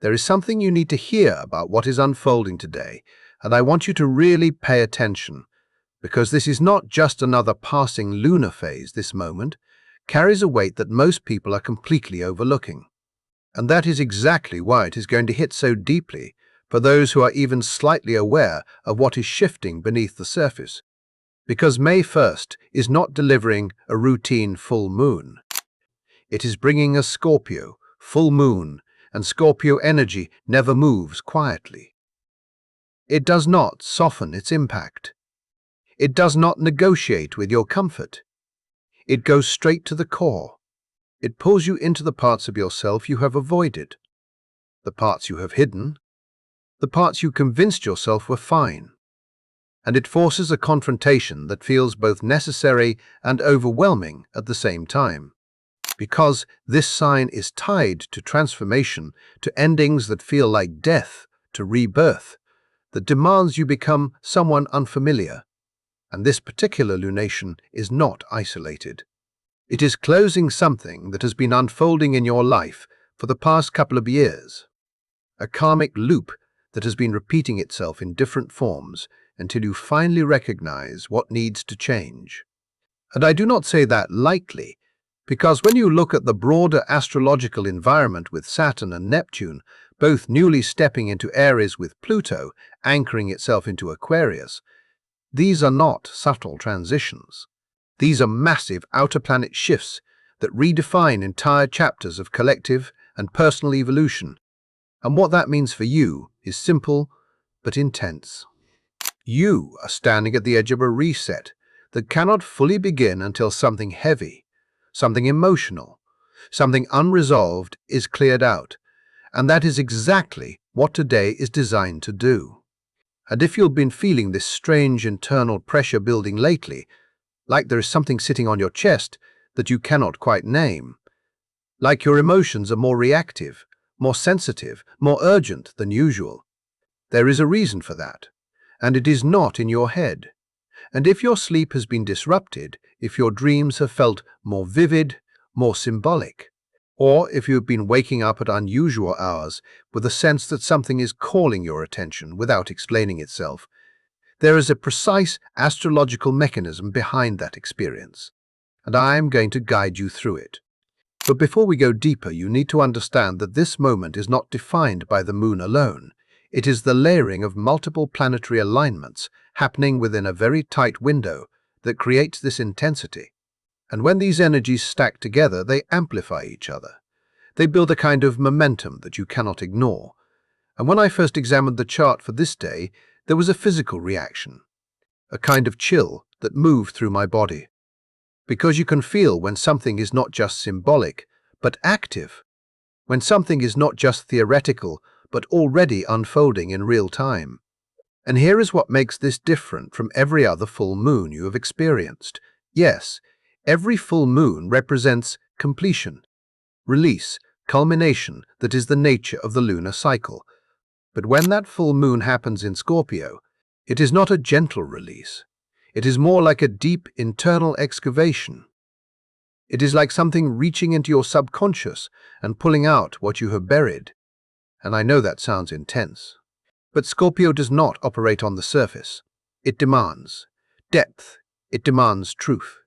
There is something you need to hear about what is unfolding today, and I want you to really pay attention, because this is not just another passing lunar phase. This moment carries a weight that most people are completely overlooking. And that is exactly why it is going to hit so deeply for those who are even slightly aware of what is shifting beneath the surface. Because May 1st is not delivering a routine full moon. It is bringing a Scorpio full moon, and Scorpio energy never moves quietly. It does not soften its impact. It does not negotiate with your comfort. It goes straight to the core. It pulls you into the parts of yourself you have avoided, the parts you have hidden, the parts you convinced yourself were fine. And it forces a confrontation that feels both necessary and overwhelming at the same time. Because this sign is tied to transformation, to endings that feel like death, to rebirth, that demands you become someone unfamiliar. And this particular lunation is not isolated. It is closing something that has been unfolding in your life for the past couple of years. A karmic loop that has been repeating itself in different forms until you finally recognize what needs to change. And I do not say that lightly, because when you look at the broader astrological environment with Saturn and Neptune, both newly stepping into Aries with Pluto anchoring itself into Aquarius, these are not subtle transitions. These are massive outer planet shifts that redefine entire chapters of collective and personal evolution. And what that means for you is simple but intense. You are standing at the edge of a reset that cannot fully begin until something heavy, something emotional, something unresolved is cleared out. And that is exactly what today is designed to do. And if you've been feeling this strange internal pressure building lately, like there is something sitting on your chest that you cannot quite name, like your emotions are more reactive, more sensitive, more urgent than usual, there is a reason for that, and it is not in your head. And if your sleep has been disrupted, if your dreams have felt more vivid, more symbolic, or if you have been waking up at unusual hours with a sense that something is calling your attention without explaining itself, there is a precise astrological mechanism behind that experience, and I am going to guide you through it. But before we go deeper, you need to understand that this moment is not defined by the moon alone. It is the layering of multiple planetary alignments happening within a very tight window that creates this intensity. And when these energies stack together, they amplify each other. They build a kind of momentum that you cannot ignore. And when I first examined the chart for this day, there was a physical reaction, a kind of chill that moved through my body. Because you can feel when something is not just symbolic, but active. When something is not just theoretical, but already unfolding in real time. And here is what makes this different from every other full moon you have experienced. Yes, every full moon represents completion, release, culmination that is the nature of the lunar cycle. But when that full moon happens in Scorpio, it is not a gentle release. It is more like a deep internal excavation. It is like something reaching into your subconscious and pulling out what you have buried. And I know that sounds intense. But Scorpio does not operate on the surface. It demands depth. It demands truth.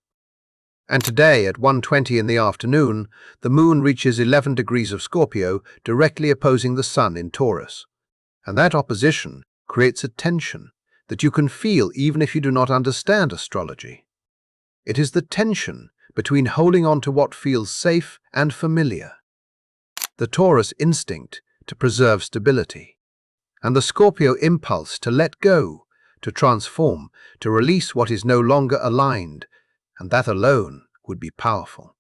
And today at 1:20 in the afternoon, the moon reaches 11 degrees of Scorpio, directly opposing the sun in Taurus. And that opposition creates a tension that you can feel even if you do not understand astrology. It is the tension between holding on to what feels safe and familiar, the Taurus instinct to preserve stability, and the Scorpio impulse to let go, to transform, to release what is no longer aligned, and that alone would be powerful.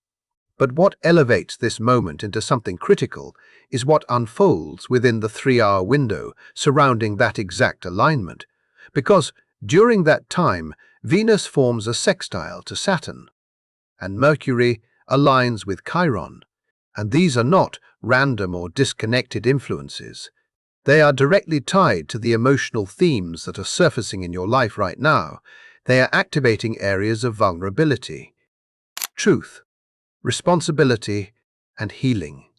But what elevates this moment into something critical is what unfolds within the 3-hour window surrounding that exact alignment, because during that time, Venus forms a sextile to Saturn, and Mercury aligns with Chiron. And these are not random or disconnected influences. They are directly tied to the emotional themes that are surfacing in your life right now. They are activating areas of vulnerability, truth, responsibility, and healing.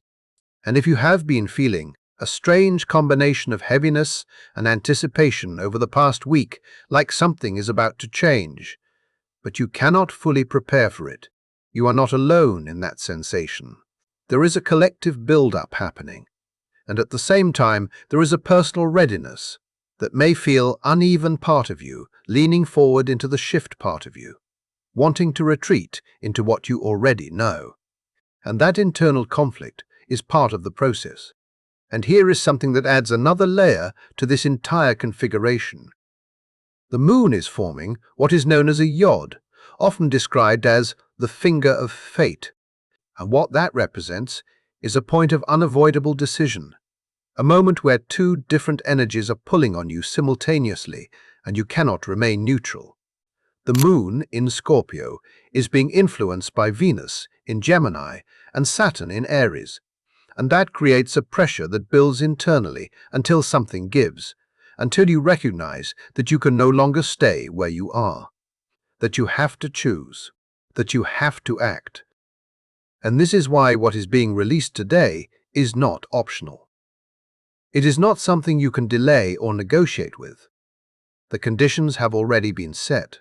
And if you have been feeling A strange combination of heaviness and anticipation over the past week, like something is about to change. But you cannot fully prepare for it. You are not alone in that sensation. There is a collective build-up happening, and at the same time there is a personal readiness that may feel uneven part of you leaning forward into the shift part of you, wanting to retreat into what you already know. And that internal conflict is part of the process. And here is something that adds another layer to this entire configuration. The moon is forming what is known as a yod, often described as the finger of fate. And what that represents is a point of unavoidable decision, a moment where two different energies are pulling on you simultaneously, and you cannot remain neutral. The moon in Scorpio is being influenced by Venus in Gemini and Saturn in Aries, and that creates a pressure that builds internally until something gives, until you recognize that you can no longer stay where you are, that you have to choose, that you have to act. And this is why what is being released today is not optional. It is not something you can delay or negotiate with. The conditions have already been set.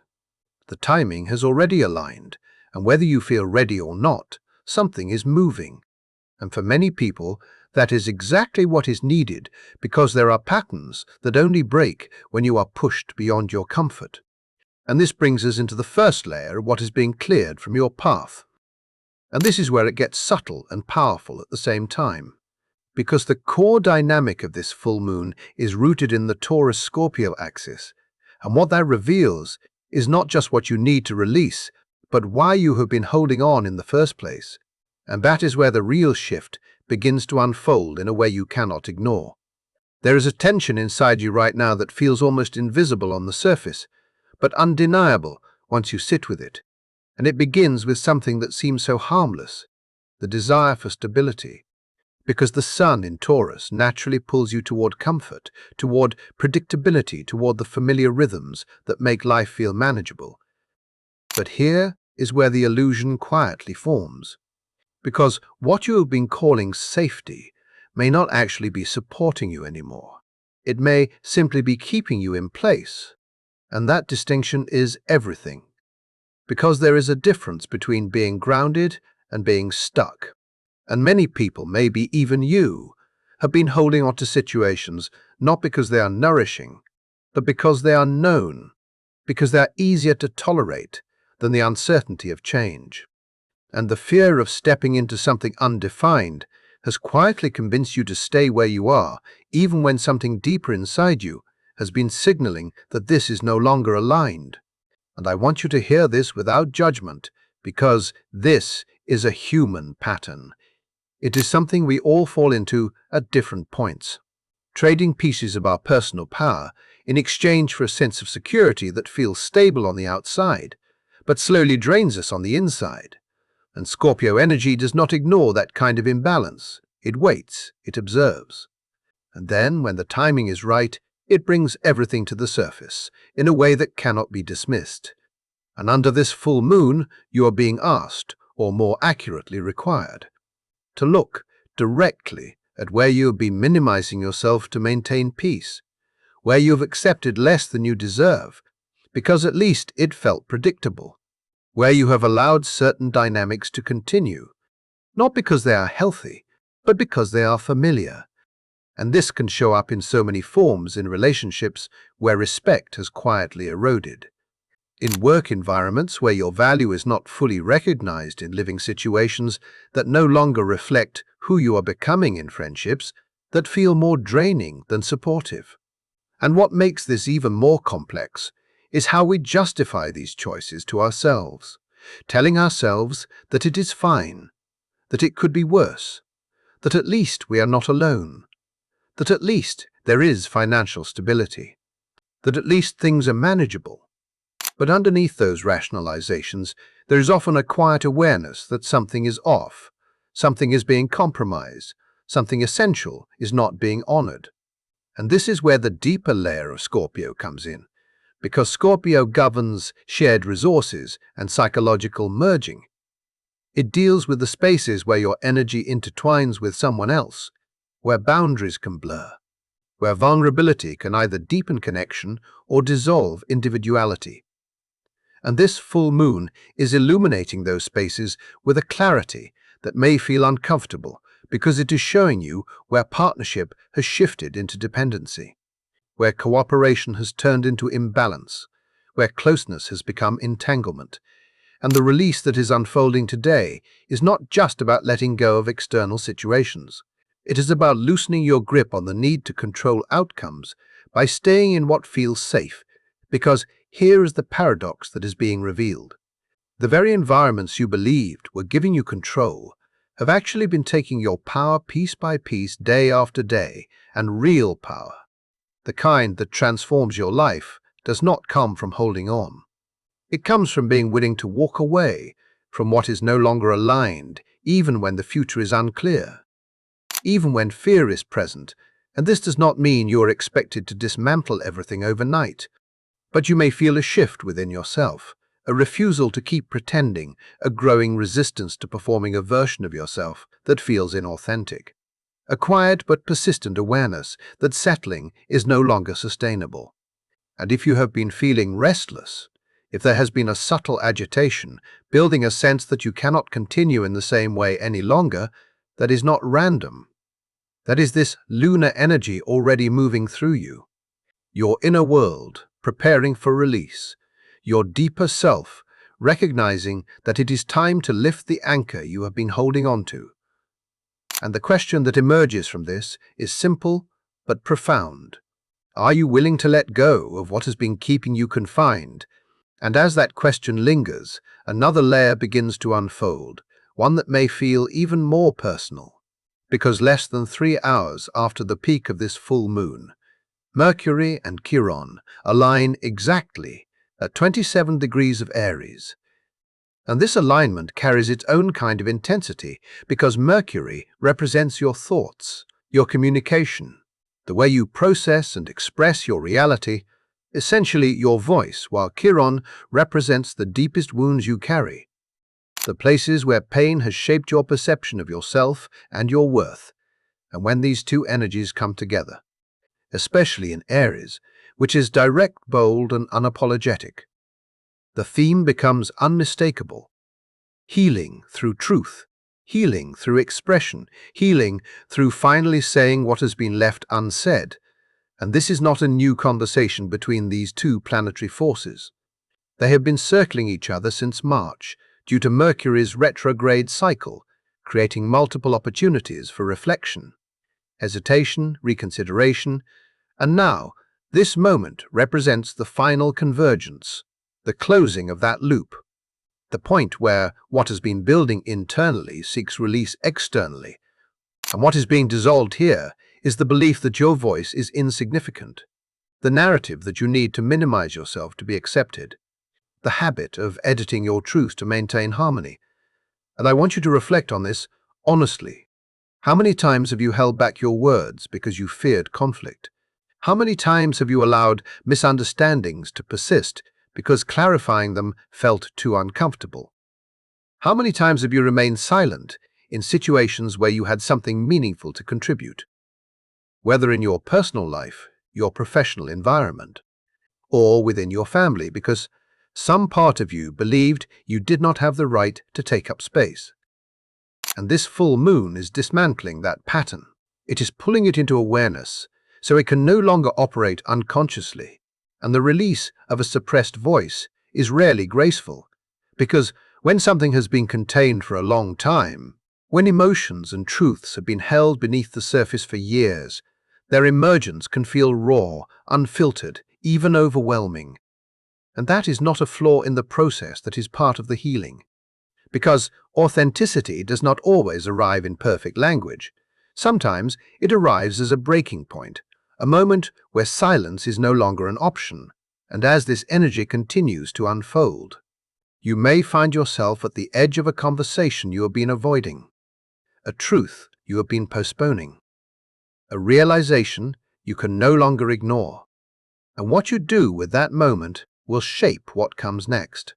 The timing has already aligned, and whether you feel ready or not, something is moving. And for many people, that is exactly what is needed, because there are patterns that only break when you are pushed beyond your comfort. And this brings us into the first layer of what is being cleared from your path. And this is where it gets subtle and powerful at the same time. Because the core dynamic of this full moon is rooted in the Taurus-Scorpio axis, and what that reveals is not just what you need to release, but why you have been holding on in the first place. And that is where the real shift begins to unfold in a way you cannot ignore. There is a tension inside you right now that feels almost invisible on the surface, but undeniable once you sit with it. And it begins with something that seems so harmless, the desire for stability. Because the sun in Taurus naturally pulls you toward comfort, toward predictability, toward the familiar rhythms that make life feel manageable. But here is where the illusion quietly forms. Because what you have been calling safety may not actually be supporting you anymore. It may simply be keeping you in place. And that distinction is everything. Because there is a difference between being grounded and being stuck. And many people, maybe even you, have been holding on to situations not because they are nourishing, but because they are known, because they are easier to tolerate than the uncertainty of change. And the fear of stepping into something undefined has quietly convinced you to stay where you are, even when something deeper inside you has been signaling that this is no longer aligned. And I want you to hear this without judgment, because this is a human pattern. It is something we all fall into at different points, trading pieces of our personal power in exchange for a sense of security that feels stable on the outside, but slowly drains us on the inside. And Scorpio energy does not ignore that kind of imbalance. It waits, it observes. And then, when the timing is right, it brings everything to the surface in a way that cannot be dismissed. And under this full moon, you are being asked, or more accurately required, to look directly at where you have been minimizing yourself to maintain peace, where you have accepted less than you deserve, because at least it felt predictable, where you have allowed certain dynamics to continue, not because they are healthy, but because they are familiar. And this can show up in so many forms in relationships where respect has quietly eroded, in work environments where your value is not fully recognized, in living situations that no longer reflect who you are becoming, in friendships that feel more draining than supportive. And what makes this even more complex is how we justify these choices to ourselves, telling ourselves that it is fine, that it could be worse, that at least we are not alone, that at least there is financial stability, that at least things are manageable. But underneath those rationalizations, there is often a quiet awareness that something is off, something is being compromised, something essential is not being honored. And this is where the deeper layer of Scorpio comes in, because Scorpio governs shared resources and psychological merging. It deals with the spaces where your energy intertwines with someone else, where boundaries can blur, where vulnerability can either deepen connection or dissolve individuality. And this full moon is illuminating those spaces with a clarity that may feel uncomfortable because it is showing you where partnership has shifted into dependency, where cooperation has turned into imbalance, where closeness has become entanglement. And the release that is unfolding today is not just about letting go of external situations. It is about loosening your grip on the need to control outcomes by staying in what feels safe, because here is the paradox that is being revealed. The very environments you believed were giving you control have actually been taking your power piece by piece, day after day, and real power, the kind that transforms your life, does not come from holding on. It comes from being willing to walk away from what is no longer aligned, even when the future is unclear, even when fear is present. And this does not mean you are expected to dismantle everything overnight, but you may feel a shift within yourself, a refusal to keep pretending, a growing resistance to performing a version of yourself that feels inauthentic, a quiet but persistent awareness that settling is no longer sustainable. And if you have been feeling restless, if there has been a subtle agitation, building a sense that you cannot continue in the same way any longer, that is not random. That is this lunar energy already moving through you. Your inner world preparing for release, your deeper self recognizing that it is time to lift the anchor you have been holding on to. And the question that emerges from this is simple but profound. Are you willing to let go of what has been keeping you confined? And as that question lingers, another layer begins to unfold, one that may feel even more personal. Because less than 3 hours after the peak of this full moon, Mercury and Chiron align exactly at 27 degrees of Aries. And this alignment carries its own kind of intensity because Mercury represents your thoughts, your communication, the way you process and express your reality, essentially your voice, while Chiron represents the deepest wounds you carry, the places where pain has shaped your perception of yourself and your worth. And when these two energies come together, especially in Aries, which is direct, bold, and unapologetic, the theme becomes unmistakable. Healing through truth, healing through expression, healing through finally saying what has been left unsaid. And this is not a new conversation between these two planetary forces. They have been circling each other since March, due to Mercury's retrograde cycle, creating multiple opportunities for reflection, hesitation, reconsideration, and now, this moment represents the final convergence, the closing of that loop, the point where what has been building internally seeks release externally. And what is being dissolved here is the belief that your voice is insignificant, the narrative that you need to minimize yourself to be accepted, the habit of editing your truth to maintain harmony. And I want you to reflect on this honestly. How many times have you held back your words because you feared conflict? How many times have you allowed misunderstandings to persist because clarifying them felt too uncomfortable? How many times have you remained silent in situations where you had something meaningful to contribute? Whether in your personal life, your professional environment, or within your family, because some part of you believed you did not have the right to take up space. And this full moon is dismantling that pattern. It is pulling it into awareness, so it can no longer operate unconsciously. And the release of a suppressed voice is rarely graceful, because when something has been contained for a long time, when emotions and truths have been held beneath the surface for years, their emergence can feel raw, unfiltered, even overwhelming. And that is not a flaw in the process, that is part of the healing. Because authenticity does not always arrive in perfect language. Sometimes it arrives as a breaking point, a moment where silence is no longer an option. And as this energy continues to unfold, you may find yourself at the edge of a conversation you have been avoiding, a truth you have been postponing, a realization you can no longer ignore. And what you do with that moment will shape what comes next.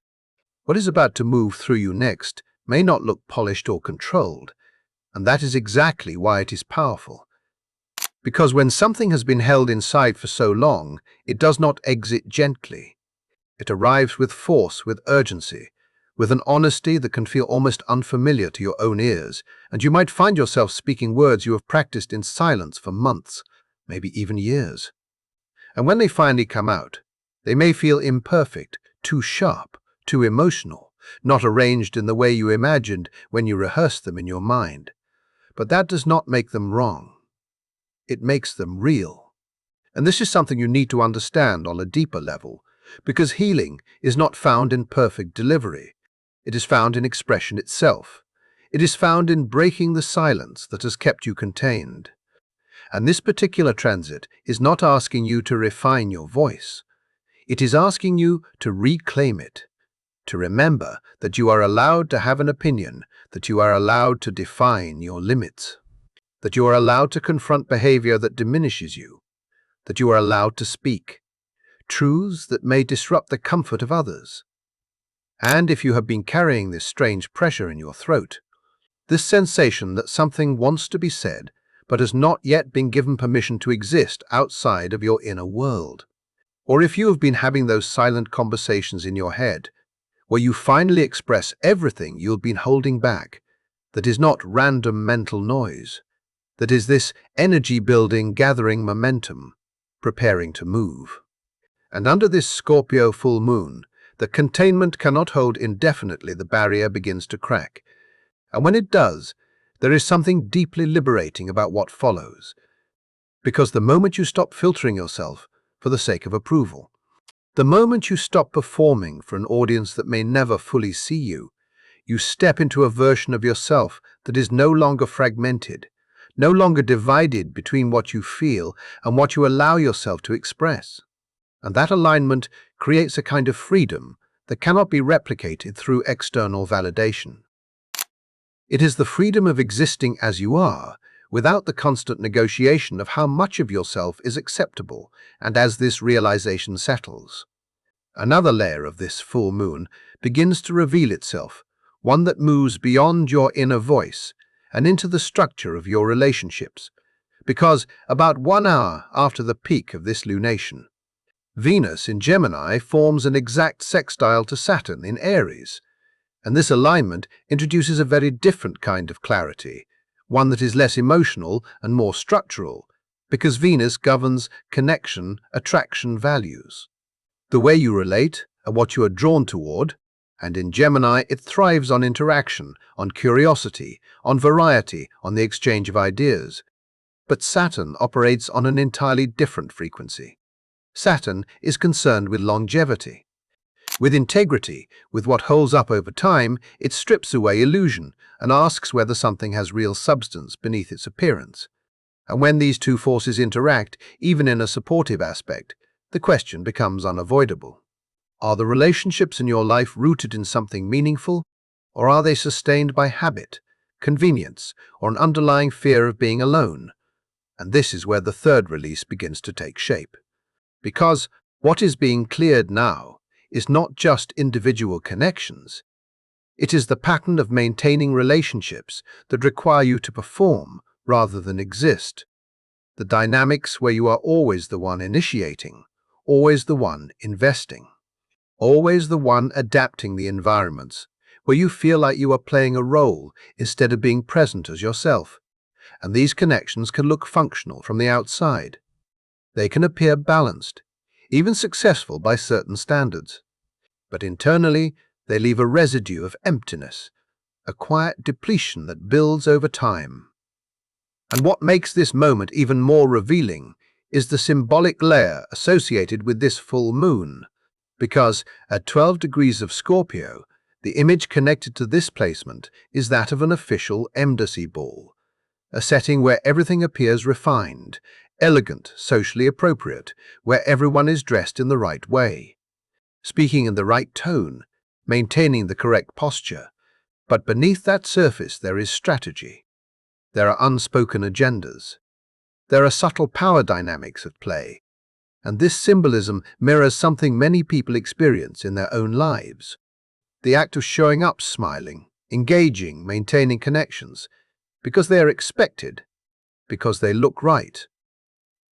What is about to move through you next may not look polished or controlled, and that is exactly why it is powerful. Because when something has been held inside for so long, it does not exit gently. It arrives with force, with urgency, with an honesty that can feel almost unfamiliar to your own ears, and you might find yourself speaking words you have practiced in silence for months, maybe even years. And when they finally come out, they may feel imperfect, too sharp, too emotional, not arranged in the way you imagined when you rehearsed them in your mind. But that does not make them wrong. It makes them real. And this is something you need to understand on a deeper level, because healing is not found in perfect delivery. It is found in expression itself. It is found in breaking the silence that has kept you contained. And this particular transit is not asking you to refine your voice. It is asking you to reclaim it, to remember that you are allowed to have an opinion, that you are allowed to define your limits, that you are allowed to confront behavior that diminishes you, that you are allowed to speak truths that may disrupt the comfort of others. And if you have been carrying this strange pressure in your throat, this sensation that something wants to be said but has not yet been given permission to exist outside of your inner world, or if you have been having those silent conversations in your head, where you finally express everything you've been holding back, that is not random mental noise, that is this energy building, gathering momentum, preparing to move. And under this Scorpio full moon, the containment cannot hold indefinitely. The barrier begins to crack. And when it does, there is something deeply liberating about what follows. Because the moment you stop filtering yourself for the sake of approval, the moment you stop performing for an audience that may never fully see you, you step into a version of yourself that is no longer fragmented, no longer divided between what you feel and what you allow yourself to express. And that alignment creates a kind of freedom that cannot be replicated through external validation. It is the freedom of existing as you are, without the constant negotiation of how much of yourself is acceptable. And as this realization settles, another layer of this full moon begins to reveal itself, one that moves beyond your inner voice and into the structure of your relationships. Because about 1 hour after the peak of this lunation, Venus in Gemini forms an exact sextile to Saturn in Aries, and this alignment introduces a very different kind of clarity, one that is less emotional and more structural, because Venus governs connection, attraction, values, the way you relate and what you are drawn toward, and in Gemini it thrives on interaction, on curiosity, on variety, on the exchange of ideas. But Saturn operates on an entirely different frequency. Saturn is concerned with longevity, with integrity, with what holds up over time. It strips away illusion and asks whether something has real substance beneath its appearance. And when these two forces interact, even in a supportive aspect, the question becomes unavoidable. Are the relationships in your life rooted in something meaningful, or are they sustained by habit, convenience, or an underlying fear of being alone? And this is where the third release begins to take shape. Because what is being cleared now is not just individual connections. It is the pattern of maintaining relationships that require you to perform rather than exist. The dynamics where you are always the one initiating, always the one investing, always the one adapting the environments, where you feel like you are playing a role instead of being present as yourself. And these connections can look functional from the outside. They can appear balanced, even successful by certain standards. But internally, they leave a residue of emptiness, a quiet depletion that builds over time. And what makes this moment even more revealing is the symbolic layer associated with this full moon. Because at 12 degrees of Scorpio, the image connected to this placement is that of an official embassy ball, a setting where everything appears refined, elegant, socially appropriate, where everyone is dressed in the right way, speaking in the right tone, maintaining the correct posture. But beneath that surface there is strategy. There are unspoken agendas. There are subtle power dynamics at play. And this symbolism mirrors something many people experience in their own lives. The act of showing up, smiling, engaging, maintaining connections, because they are expected, because they look right,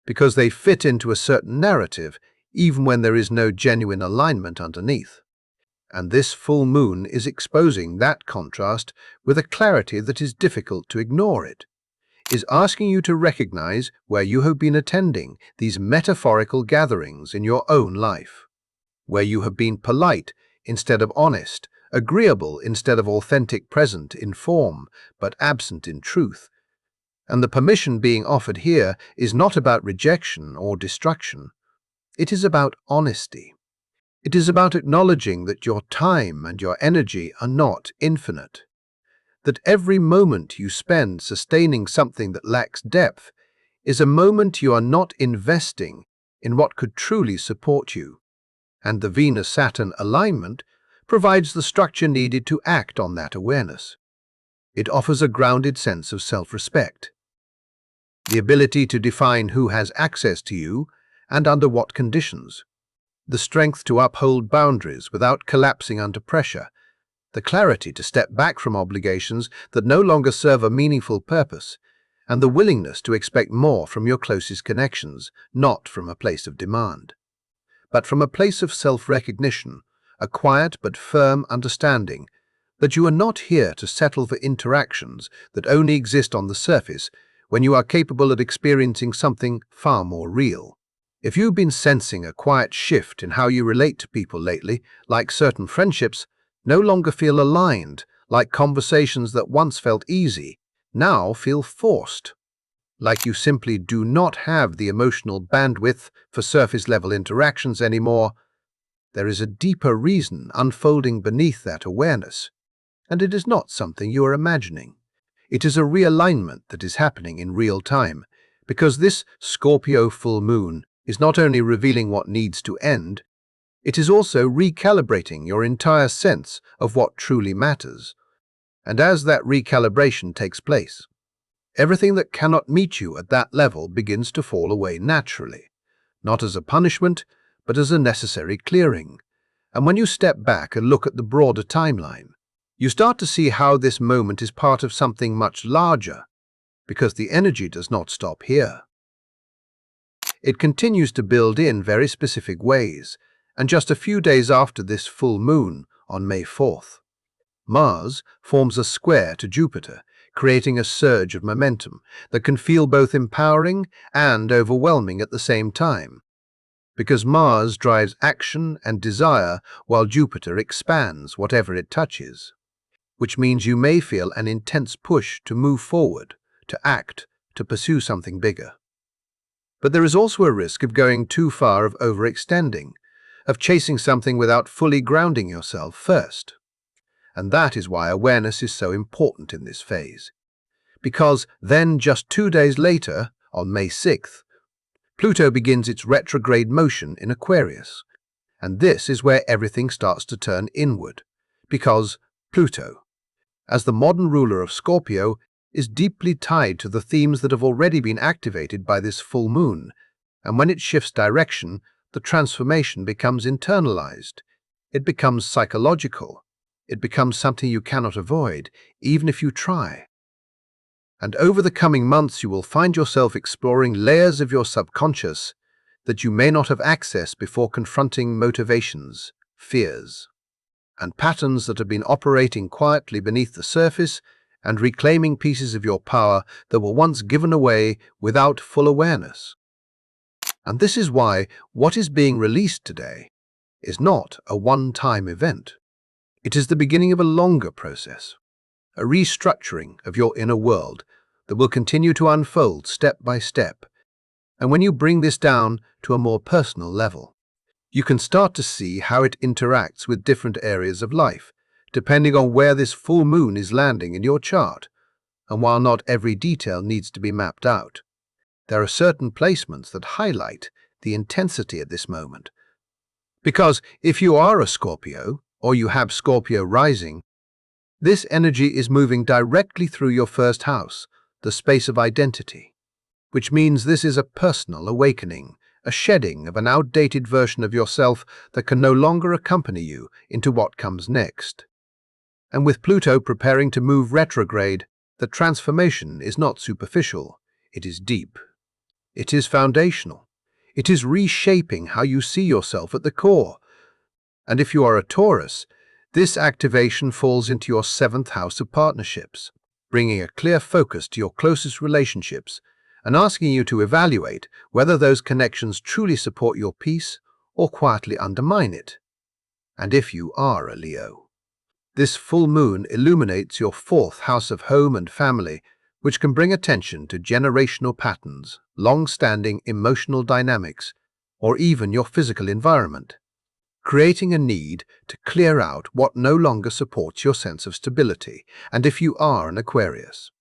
because they fit into a certain narrative, even when there is no genuine alignment underneath. And this full moon is exposing that contrast with a clarity that is difficult to ignore. It is asking you to recognize where you have been attending these metaphorical gatherings in your own life, where you have been polite instead of honest, agreeable instead of authentic, present in form but absent in truth. And the permission being offered here is not about rejection or destruction. It is about honesty. It is about acknowledging that your time and your energy are not infinite, that every moment you spend sustaining something that lacks depth is a moment you are not investing in what could truly support you. And the Venus-Saturn alignment provides the structure needed to act on that awareness. It offers a grounded sense of self-respect, the ability to define who has access to you and under what conditions, the strength to uphold boundaries without collapsing under pressure, the clarity to step back from obligations that no longer serve a meaningful purpose, and the willingness to expect more from your closest connections, not from a place of demand, but from a place of self-recognition, a quiet but firm understanding that you are not here to settle for interactions that only exist on the surface when you are capable of experiencing something far more real. If you've been sensing a quiet shift in how you relate to people lately, like certain friendships no longer feel aligned, like conversations that once felt easy now feel forced, like you simply do not have the emotional bandwidth for surface-level interactions anymore, there is a deeper reason unfolding beneath that awareness, and it is not something you are imagining. It is a realignment that is happening in real time, because this Scorpio full moon is not only revealing what needs to end, it is also recalibrating your entire sense of what truly matters. And as that recalibration takes place, everything that cannot meet you at that level begins to fall away naturally, not as a punishment, but as a necessary clearing. And when you step back and look at the broader timeline, you start to see how this moment is part of something much larger, because the energy does not stop here. It continues to build in very specific ways, and just a few days after this full moon, on May 4th, Mars forms a square to Jupiter, creating a surge of momentum that can feel both empowering and overwhelming at the same time, because Mars drives action and desire while Jupiter expands whatever it touches, which means you may feel an intense push to move forward, to act, to pursue something bigger. But there is also a risk of going too far, of overextending, of chasing something without fully grounding yourself first. And that is why awareness is so important in this phase. Because then, just 2 days later, on May 6th, Pluto begins its retrograde motion in Aquarius. And this is where everything starts to turn inward, because Pluto, as the modern ruler of Scorpio, is deeply tied to the themes that have already been activated by this full moon, and when it shifts direction, the transformation becomes internalized. It becomes psychological. It becomes something you cannot avoid, even if you try. And over the coming months you will find yourself exploring layers of your subconscious that you may not have accessed before, confronting motivations, fears, and patterns that have been operating quietly beneath the surface, and reclaiming pieces of your power that were once given away without full awareness. And this is why what is being released today is not a one-time event. It is the beginning of a longer process, a restructuring of your inner world that will continue to unfold step by step. And when you bring this down to a more personal level, you can start to see how it interacts with different areas of life, depending on where this full moon is landing in your chart. And while not every detail needs to be mapped out, there are certain placements that highlight the intensity at this moment. Because if you are a Scorpio, or you have Scorpio rising, this energy is moving directly through your first house, the space of identity, which means this is a personal awakening, a shedding of an outdated version of yourself that can no longer accompany you into what comes next. And with Pluto preparing to move retrograde, the transformation is not superficial, it is deep. It is foundational. It is reshaping how you see yourself at the core. And if you are a Taurus, this activation falls into your seventh house of partnerships, bringing a clear focus to your closest relationships and asking you to evaluate whether those connections truly support your peace or quietly undermine it. And if you are a Leo, this full moon illuminates your fourth house of home and family, which can bring attention to generational patterns, long-standing emotional dynamics, or even your physical environment, creating a need to clear out what no longer supports your sense of stability. And if you are an Aquarius,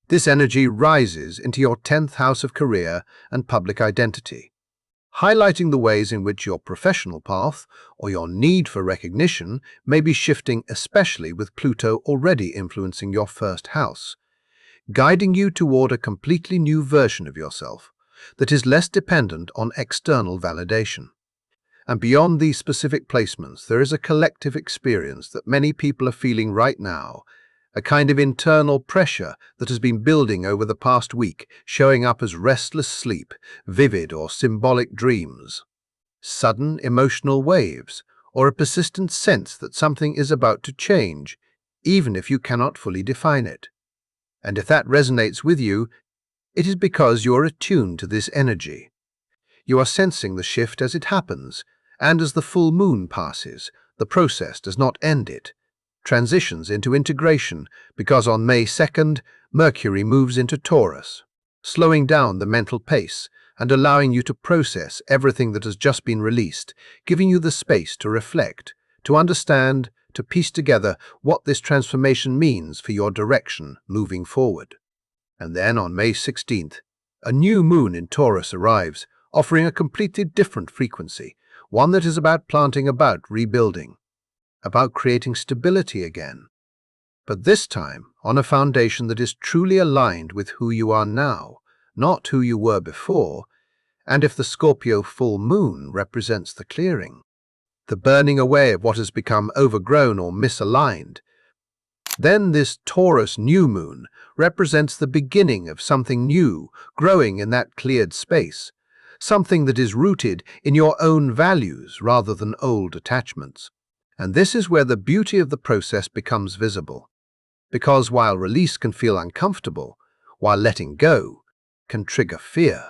this energy rises into your 10th house of career and public identity, highlighting the ways in which your professional path or your need for recognition may be shifting, especially with Pluto already influencing your first house, guiding you toward a completely new version of yourself that is less dependent on external validation. And beyond these specific placements, there is a collective experience that many people are feeling right now, a kind of internal pressure that has been building over the past week, showing up as restless sleep, vivid or symbolic dreams, sudden emotional waves, or a persistent sense that something is about to change, even if you cannot fully define it. And if that resonates with you, it is because you are attuned to this energy. You are sensing the shift as it happens, and as the full moon passes, the process does not end it, transitions into integration, because on May 2nd, Mercury moves into Taurus, slowing down the mental pace and allowing you to process everything that has just been released, giving you the space to reflect, to understand, to piece together what this transformation means for your direction moving forward. And then on May 16th, a new moon in Taurus arrives, offering a completely different frequency, one that is about planting, about rebuilding, about creating stability again. But this time on a foundation that is truly aligned with who you are now, not who you were before. And if the Scorpio full moon represents the clearing, the burning away of what has become overgrown or misaligned, then this Taurus new moon represents the beginning of something new growing in that cleared space, something that is rooted in your own values rather than old attachments. And this is where the beauty of the process becomes visible. Because while release can feel uncomfortable, while letting go can trigger fear,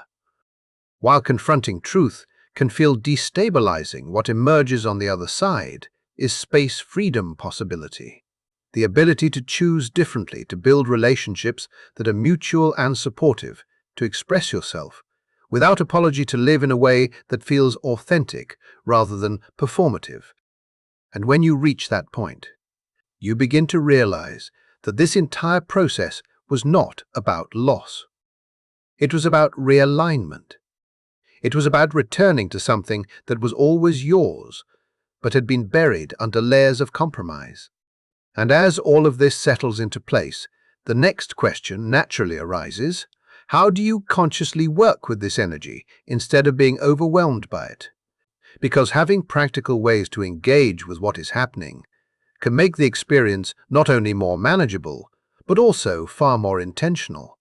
while confronting truth can feel destabilizing, what emerges on the other side is space, freedom, possibility. The ability to choose differently, to build relationships that are mutual and supportive, to express yourself without apology, to live in a way that feels authentic rather than performative. And when you reach that point, you begin to realize that this entire process was not about loss. It was about realignment. It was about returning to something that was always yours, but had been buried under layers of compromise. And as all of this settles into place, the next question naturally arises: how do you consciously work with this energy instead of being overwhelmed by it? Because having practical ways to engage with what is happening can make the experience not only more manageable, but also far more intentional.